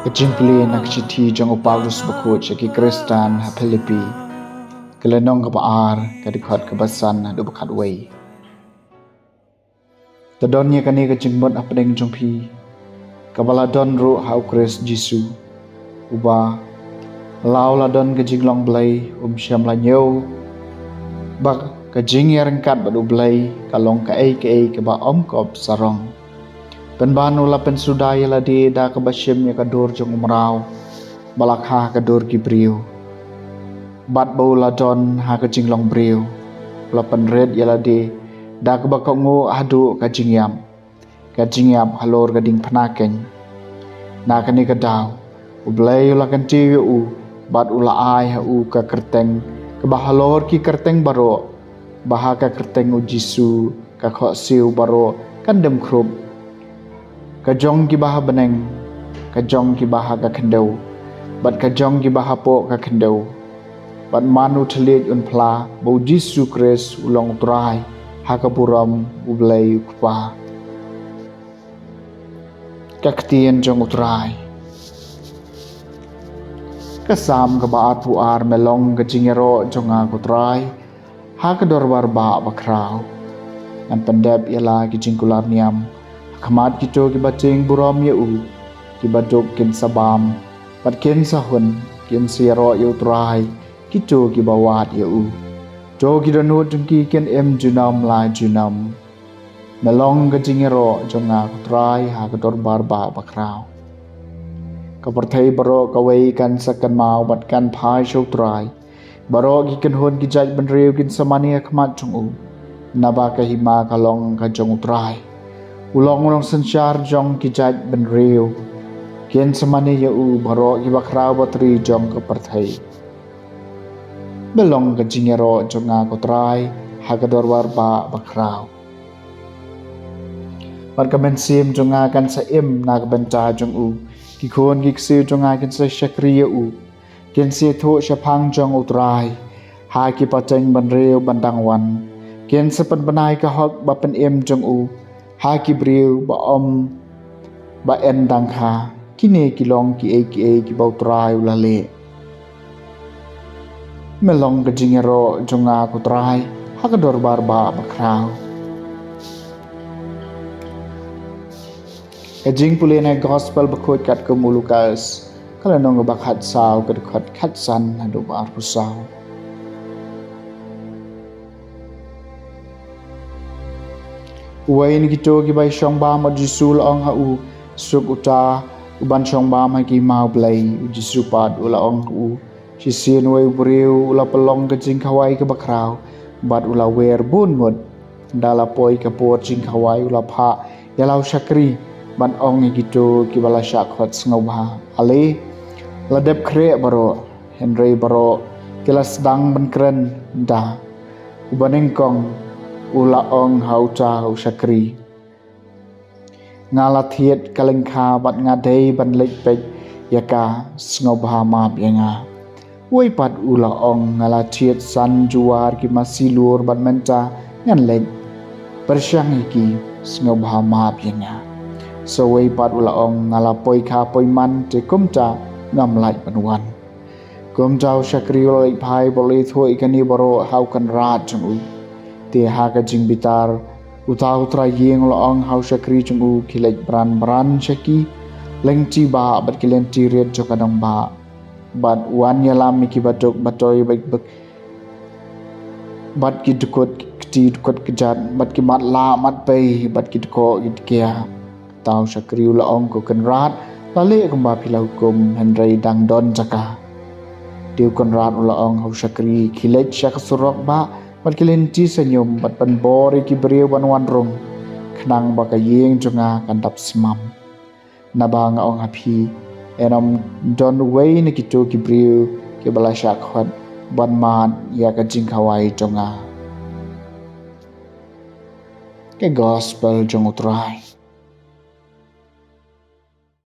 Jingpule nak citi jang Paulus bakut caki Kristan ha Filipi kelenong ke paar ke dekat kebasan do bakat wei tadonnya kani ke jingmot apeng jongpi kabala don ru hau Kris Jisu uba lau la don ke jinglong blai syam la nyau bak ke jing yarengkat badu blai kalong ke ai ke ba kop sarong penbanu la pensudai la di da ke basyem ya kadur jong umrau balak ha kadur ki briu bat bau la don ha ke jinglong briu la penred ya la di da ke bakok ngu adu ka jingyam halor ka ding panakeng na kani ka daw ublay la kan ti u bat ula ai ha u ka kerteng ke bahalor ki kerteng baro baha ka kerteng u Jisu ka kho siu baro kan dem krup kajong ki baha beneng kajong ki baha ka kendau bat kajong ki baha po ka kendau bat manu telit un pla bau Jisu Kris ulong trai ha ka buram ublay ukpa kaktien jong utrai kasam ka baat puar melong ka jingero jong a kutrai ha ka dorbar ba bakrau an pendep yala ki jingkular niam kamat kito ki bating buram ya u ki badok kin sabam pat kin sahun kin siro yu trai kito ki bawat ya u jo ki donut ki kin junam la junam melong ka jingero jonga trai ha ka dor barba bakrau ka perthai baro ka wei kan sakan mau bat kan phai shok trai baro ki kin hon ki jaj ban reu kin samani kamat jong u naba ka hima kalong ka jong trai ulong sensyar jong ki jaj ben reu kien samani ya u baro ki bakrau batri jong ke perthai belong ke jingero jonga ko trai ha ka dorwar ba bakrau mar ka ben sim jonga kan sa im na ka ben ta jong u ki khon ki ksiu jonga kan sa shakri ya u kien se tho shapang jong u trai ha ki pateng ban reu bandang wan kien sepen banai ka hok ba pen im jong u ha ki briu ba ba en dang kha kini kilong ki ki bau trai ula le melong ka jingero jonga ku trai ha ka dorbar ba bakrau ka Jingpule na gospel bakut kat ke mulukas kala nong bakhat saw ka dekat khatsan adu ba rusau Uwain kito ki bay syong ba ma Jisu laong ha u suk uta uban syong ba ma ki mau blay Jisu pad ulaong ha u si sin way briu ula pelong ke jing kawai ke bakrau bat ula wer bun ngot dala poi ke pot jing kawai ula pha yalau syakri ban ong kito ki bala syakhot ngau ba ale ladep kre baro henry baro kelas dang ban kren da ubaneng kong ula ong hau cha hau syakri ngala thiet kalengkha bat ngadei ban lek pek yaka sngob ha map yanga woi pat ula ong ngala thiet san juar ki masilur ban menta ngan lek persyang iki sngob ha map yanga so woi pat ula ong ngala poi kha poi man te kumta ngam lai panwan kum jau syakri ula phai boleh thoi kani baro hau kan rat chung te ha ka jing bitar utau tra yeng lo ong hau syakri chungu kilek bran syaki leng ti ba bat kilen ti ret jokadong ba bat wan yalam ki batok batoi baik bat ki dukot ti dukot kejat bat ki mat la mat pei bat ki ko ki kia tau syakri lo ong ko kan rat lale kumba pilau kum henry dang don jaka tiu kan rat lo ong hau syakri kilek syak surok ba bat kilenti senyum bat penbori ki beriu ban wan rong khnang ba ka yeng jonga kan dap smam nabang ong api enom don wei ni kitu ki beriu ki bala syakhot ban mat ya ka jing khawai jonga ke gospel jong utrai